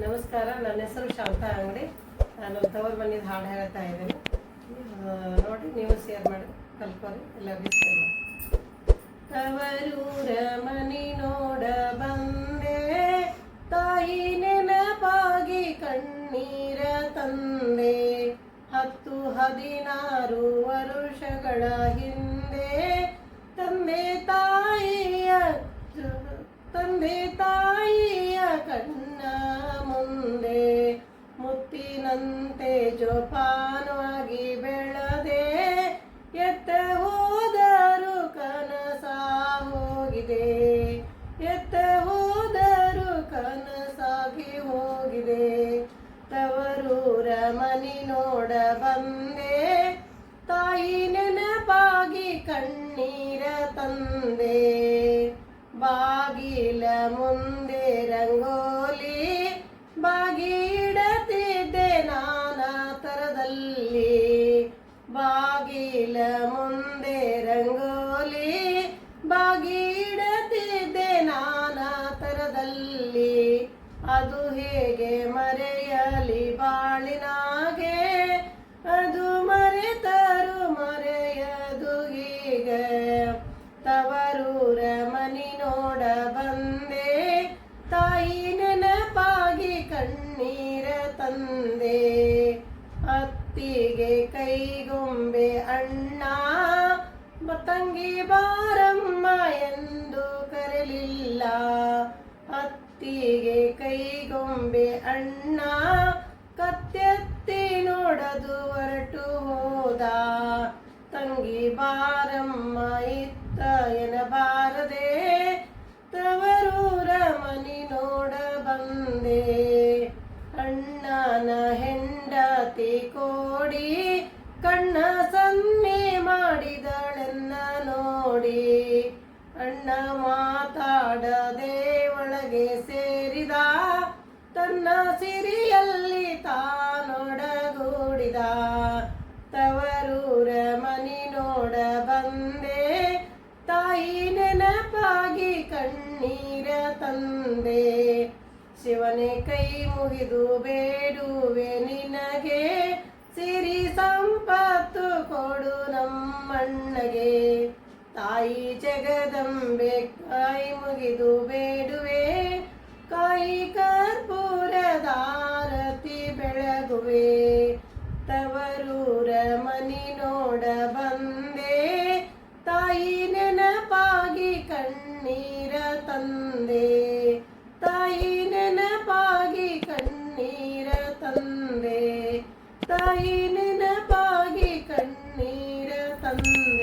ನಮಸ್ಕಾರ, ನನ್ನ ಹೆಸರು ಶಾಂತಾ ಅಂಗಡಿ. ನಾನು ತವರು ಮನೆಯದು ಹಾಡು ಹೇಳ್ತಾ ಇದ್ದೀನಿ. ನೋಡಿ, ನೀವು ಶೇರ್ ಮಾಡಿ ಕಲ್ಕೋರಿ, ಎಲ್ಲರಿಗೂ ಶೇರ್ ಮಾಡಿ. ತವರೂರ ಮನಿ ನೋಡ ಬಂದೆ, ತಾಯಿ ನೆನಪಾಗಿ ಕಣ್ಣೀರ ತಂದೆ. 10-16 ವರುಷಗಳ ಹಿಂದೆ ತಂದೆ ತಾಯಿಯ ಕಣ್ಣ ಮುಂದೆ ಮುತ್ತಿನಂತೆ ಜೋಪಾನವಾಗಿ ಬೆಳೆದೆ. ಎತ್ತ ಹೋದರು ಕನಸ ಹೋಗಿದೆ, ಎತ್ತ ಹೋದರು ಕನಸಾಗಿ ಹೋಗಿದೆ. ತವರೂರ ಮನಿ ನೋಡ ಬಂದೆ, ತಾಯಿ ನೆನಪಾಗಿ ಕಣ್ಣೀರ ತಂದೆ. ಬಾಗಿಲ ಮುಂದೆ ರಂಗೋಲಿ ಬಾಗಿ ಇಡತಿದ್ದೆ ನಾನಾ ತರದಲ್ಲಿ. ಬಾಗಿಲ ಮುಂದೆ ರಂಗೋಲಿ ಬಾಗಿ ಇಡತಿದ್ದೆ ನಾನಾ ತರದಲ್ಲಿ. ಅದು ಹೇಗೆ ಮರೆಯಲಿ ಬಾಳಿನಾಗೆ, ಅದು ಮರೆತರು ಮರೆಯದು ಈಗ. ತವರೂರ ಮನಿ ನೋಡ ಬಂದೆ, ತಾಯಿ ನೆನಪಾಗಿ ಕಣ್ಣೀರ ತಂದೆ. ಅತ್ತಿಗೆ ಕೈಗೊಂಬೆ ಅಣ್ಣ, ತಂಗಿ ಬಾರಮ್ಮ ಎಂದು ಕರೆಲಿಲ್ಲ. ಅತ್ತಿಗೆ ಕೈಗೊಂಬೆ ಅಣ್ಣ, ಕತ್ತೆತ್ತಿ ನೋಡದು ಹೊರಟು ಹೋದ. ತಂಗಿ ಬಾರಮ್ಮ ಇತ್ತ ಎನ್ನಬಾರದೆ, ತವರೂರ ಮನಿ ನೋಡ ಬಂದೆ. ಅಣ್ಣನ ಹೆಂಡತಿ ಕೋಡಿ ಕಣ್ಣ ಸನ್ನೆ ಮಾಡಿದಳೆನ್ನ ನೋಡಿ. ಅಣ್ಣ ಮಾತಾಡದೆ ಒಳಗೆ ಸೇರಿದ, ತನ್ನ ಸಿರಿಯಲ್ಲಿ ತಾನೊಡಗೂಡಿದ. ತವರೂರ ಮನಿ ನೋಡ ಬಂದೆ, ತಾಯಿ ನೆನಪಾಗಿ ಕಣ್ಣೀರ ತಂದೆ. ಶಿವನೇ ಕೈ ಮುಗಿದು ಬೇಡುವೆ ನಿನಗೆ, ಸಿರಿ ಸಂಪತ್ತು ಕೊಡು ನಮ್ಮಣ್ಣಗೆ. ತಾಯಿ ಜಗದಂಬೆ ಕೈ ಮುಗಿದು ಬೇಡುವೆ, ಕಾಯಿ ಕರ್ಪೂರದಾರತಿ ಬೆಳಗುವೆ. ತವರೂರ ಮನಿ ನೋಡ ಬಂದೆ, ತಾಯಿ ನೆನಪಾಗಿ ಕಣ್ಣೀರ ತಂದೆ. ತಾಯಿ ನೆನಪಾಗಿ ಕಣ್ಣೀರ ತಂದೆ, ತಾಯಿ ನೆನಪಾಗಿ ಕಣ್ಣೀರ ತಂದೆ.